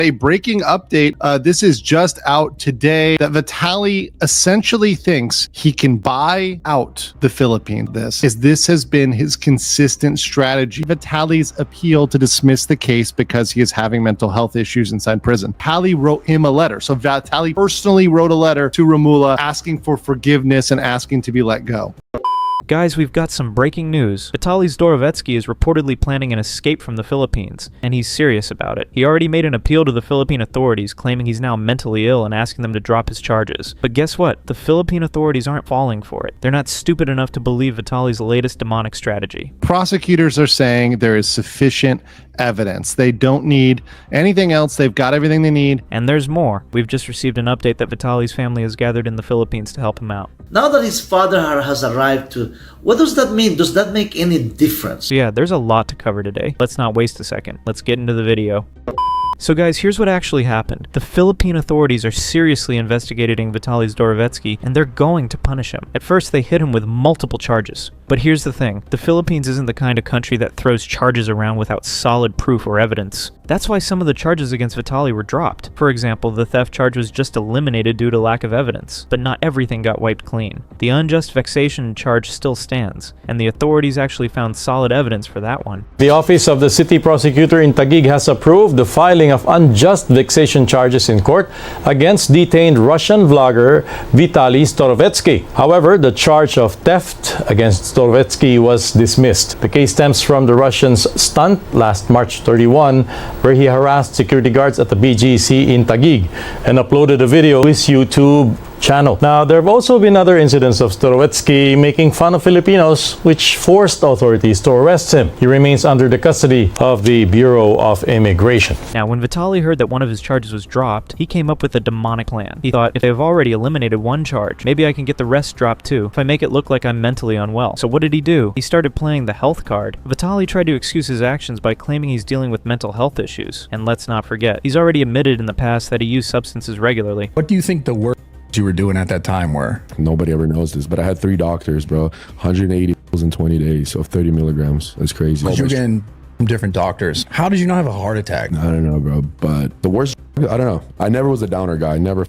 A breaking update, this is just out today, that Vitaly essentially thinks he can buy out the Philippines. This has been his consistent strategy. Vitaly's appeal to dismiss the case because he is having mental health issues inside prison. Vitaly wrote him a letter. So Vitaly personally wrote a letter to Romula asking for forgiveness and asking to be let go. Guys, we've got some breaking news. Vitaly Zdoverskyi is reportedly planning an escape from the Philippines, and he's serious about it. He already made an appeal to the Philippine authorities, claiming he's now mentally ill and asking them to drop his charges. But guess what? The Philippine authorities aren't falling for it. They're not stupid enough to believe Vitaly's latest demonic strategy. Prosecutors are saying there is sufficient evidence. They don't need anything else. They've got everything they need. And there's more. We've just received an update that Vitaly's family has gathered in the Philippines to help him out. Now that his father has arrived too, what does that mean? Does that make any difference? So yeah, there's a lot to cover today. Let's not waste a second. Let's get into the video. So guys, here's what actually happened. The Philippine authorities are seriously investigating Vitaly Zdoverskyi, and they're going to punish him. At first, they hit him with multiple charges. But here's the thing. The Philippines isn't the kind of country that throws charges around without solid proof or evidence. That's why some of the charges against Vitaly were dropped. For example, the theft charge was just eliminated due to lack of evidence. But not everything got wiped clean. The unjust vexation charge still stands, and the authorities actually found solid evidence for that one. The Office of the City Prosecutor in Taguig has approved the filing of unjust vexation charges in court against detained Russian vlogger Vitaly Zdoverskyi. However, the charge of theft against Zdoverskyi was dismissed. The case stems from the Russian's stunt last March 31, where he harassed security guards at the BGC in Taguig and uploaded a video to his YouTube channel. Now, there have also been other incidents of Zdoverskyi making fun of Filipinos, which forced authorities to arrest him. He remains under the custody of the Bureau of Immigration. Now, when Vitaly heard that one of his charges was dropped, he came up with a demonic plan. He thought, if they've already eliminated one charge, maybe I can get the rest dropped too, if I make it look like I'm mentally unwell. So what did he do? He started playing the health card. Vitaly tried to excuse his actions by claiming he's dealing with mental health issues. And let's not forget, he's already admitted in the past that he used substances regularly. What do you think the worst you were doing at that time were? Nobody ever knows this, but I had 3 doctors, bro. 180 in 20 days of 30 milligrams. That's crazy. But you're getting from different doctors. How did you not have a heart attack? I don't know, bro. But the worst, I don't know. I never was a downer guy. Never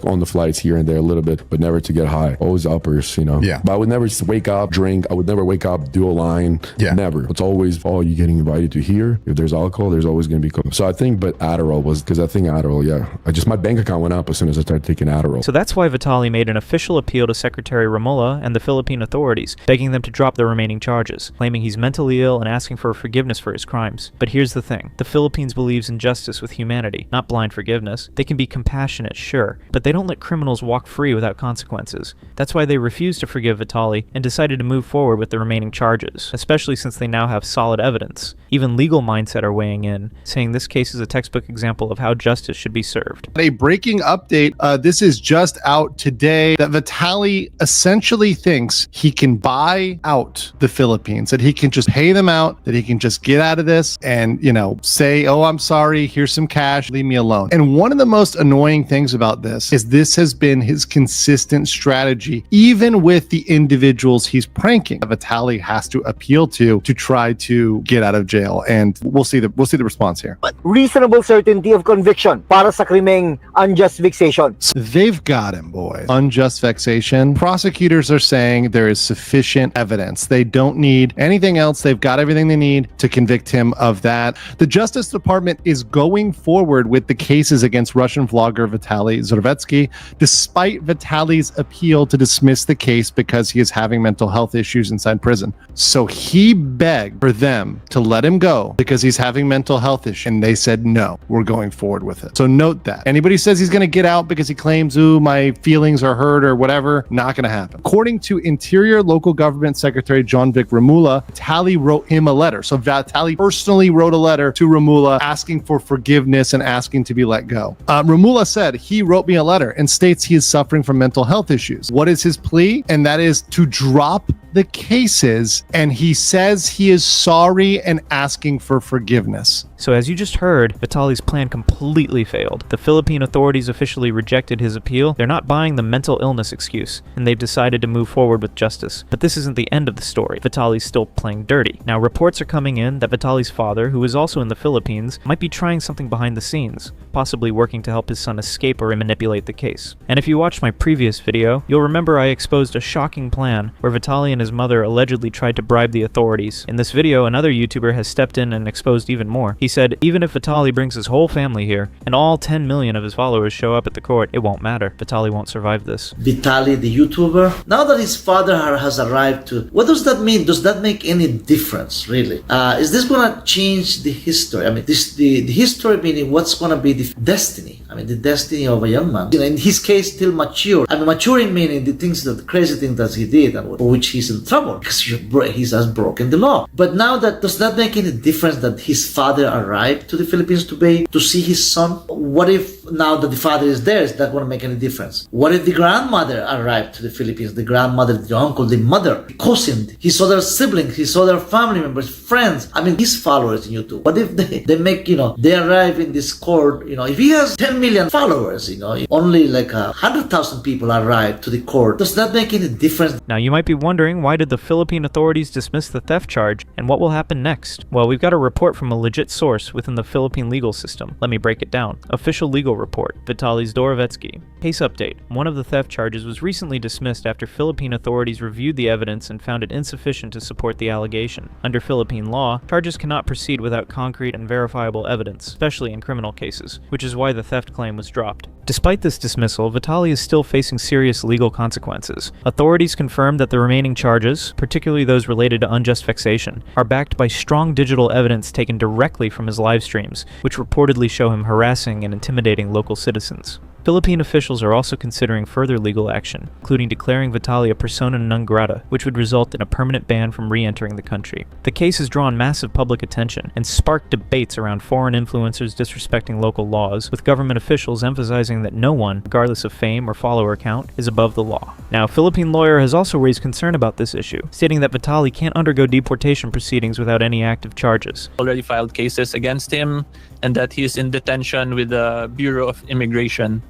on the flights here and there a little bit, but never to get high. Always uppers, you know. Yeah. But I would never just wake up, drink. I would never wake up, do a line. Yeah. Never. It's always, oh, you getting invited to here. If there's alcohol, there's always going to be coke. So I think, but Adderall was, because I think Adderall, yeah. My bank account went up as soon as I started taking Adderall. So that's why Vitaly made an official appeal to Secretary Romula and the Philippine authorities, begging them to drop the remaining charges, claiming he's mentally ill and asking for forgiveness for his crimes. But here's the thing. The Philippines believes in justice with humanity, not blind forgiveness. They can be compassionate, sure, but they don't let criminals walk free without consequences. That's why they refused to forgive Vitaly and decided to move forward with the remaining charges, especially since they now have solid evidence. Even legal mindset are weighing in, saying this case is a textbook example of how justice should be served. A breaking update, this is just out today, that Vitaly essentially thinks he can buy out the Philippines, that he can just pay them out, that he can just get out of this and, you know, say, oh, I'm sorry, here's some cash, leave me alone. And one of the most annoying things about this is this has been his consistent strategy, even with the individuals he's pranking. Vitaly has to appeal to try to get out of jail, and we'll see the response here. Reasonable certainty of conviction para sa krimeng unjust vexation. They've got him, boys. Unjust vexation. Prosecutors are saying there is sufficient evidence. They don't need anything else. They've got everything they need to convict him of that. The Justice Department is going forward with the cases against Russian vlogger Vitaly Zdoverskyi, despite Vitaly's appeal to dismiss the case because he is having mental health issues inside prison. So he begged for them to let him go because he's having mental health issues, and they said, no, we're going forward with it. So note that. Anybody says he's going to get out because he claims, ooh, my feelings are hurt or whatever, not going to happen. According to Interior Local Government Secretary John Vic Romula, Vitaly wrote him a letter. So Vitaly personally wrote a letter to Romula asking for forgiveness and asking to be let go. Romula said, he wrote me a letter and states he is suffering from mental health issues. What is his plea? And that is to drop the cases, and he says he is sorry and asking for forgiveness. So as you just heard, Vitaly's plan completely failed. The Philippine authorities officially rejected his appeal. They're not buying the mental illness excuse, and they've decided to move forward with justice. But this isn't the end of the story. Vitaly's still playing dirty. Now, reports are coming in that Vitaly's father, who is also in the Philippines, might be trying something behind the scenes, possibly working to help his son escape or manipulate the case. And if you watched my previous video, you'll remember I exposed a shocking plan where Vitaly and his mother allegedly tried to bribe the authorities. In this video, another YouTuber has stepped in and exposed even more. He said, even if Vitaly brings his whole family here, and all 10 million of his followers show up at the court, it won't matter. Vitaly won't survive this. Vitaly, the YouTuber, now that his father has arrived to, what does that mean? Does that make any difference, really? Is this going to change the history? I mean, the history meaning what's going to be the destiny? I mean, the destiny of a young man. In his case, still mature. I mean, maturing meaning the crazy thing that he did and for which he's in trouble because he has broken the law. But now does that make any difference that his father arrived to the Philippines to see his son? What if now that the father is there, is that going to make any difference? What if the grandmother arrived to the Philippines? The grandmother, the uncle, the mother, the cousin, his other siblings, his other family members, friends. I mean, his followers in YouTube. What if they make, they arrive in this court, if he has 10 million followers, only like 100,000 people arrive to the court. Does that make any difference? Now, you might be wondering, why did the Philippine authorities dismiss the theft charge, and what will happen next? Well, we've got a report from a legit source within the Philippine legal system. Let me break it down. Official legal report, Vitaly Zdoverskyi. Case update. One of the theft charges was recently dismissed after Philippine authorities reviewed the evidence and found it insufficient to support the allegation. Under Philippine law, charges cannot proceed without concrete and verifiable evidence, especially in criminal cases, which is why the theft claim was dropped. Despite this dismissal, Vitaly is still facing serious legal consequences. Authorities confirmed that the remaining charges, particularly those related to unjust vexation, are backed by strong digital evidence taken directly from his live streams, which reportedly show him harassing and intimidating local citizens. Philippine officials are also considering further legal action, including declaring Vitaly a persona non grata, which would result in a permanent ban from re-entering the country. The case has drawn massive public attention and sparked debates around foreign influencers disrespecting local laws, with government officials emphasizing that no one, regardless of fame or follower count, is above the law. Now, a Philippine lawyer has also raised concern about this issue, stating that Vitaly can't undergo deportation proceedings without any active charges. Already filed cases against him and that he is in detention with the Bureau of Immigration.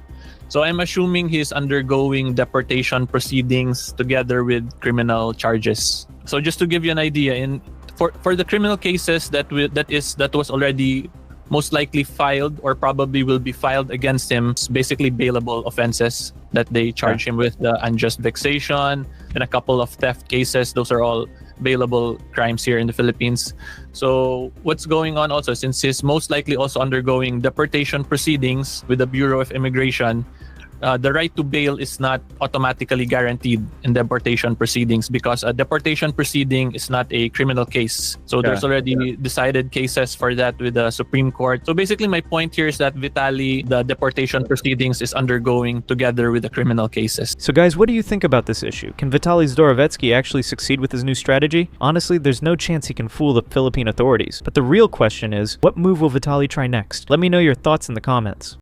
So I'm assuming he's undergoing deportation proceedings together with criminal charges. So just to give you an idea, for the criminal cases that was already most likely filed or probably will be filed against him, it's basically bailable offenses that they charge him with, the unjust vexation and a couple of theft cases. Those are all bailable crimes here in the Philippines. So what's going on also, since he's most likely also undergoing deportation proceedings with the Bureau of Immigration, the right to bail is not automatically guaranteed in deportation proceedings because a deportation proceeding is not a criminal case. So there's already decided cases for that with the Supreme Court. So basically my point here is that Vitaly, the deportation proceedings is undergoing together with the criminal cases. So guys, what do you think about this issue? Can Vitaly Zdoverskyi actually succeed with his new strategy? Honestly, there's no chance he can fool the Philippine authorities. But the real question is, what move will Vitaly try next? Let me know your thoughts in the comments.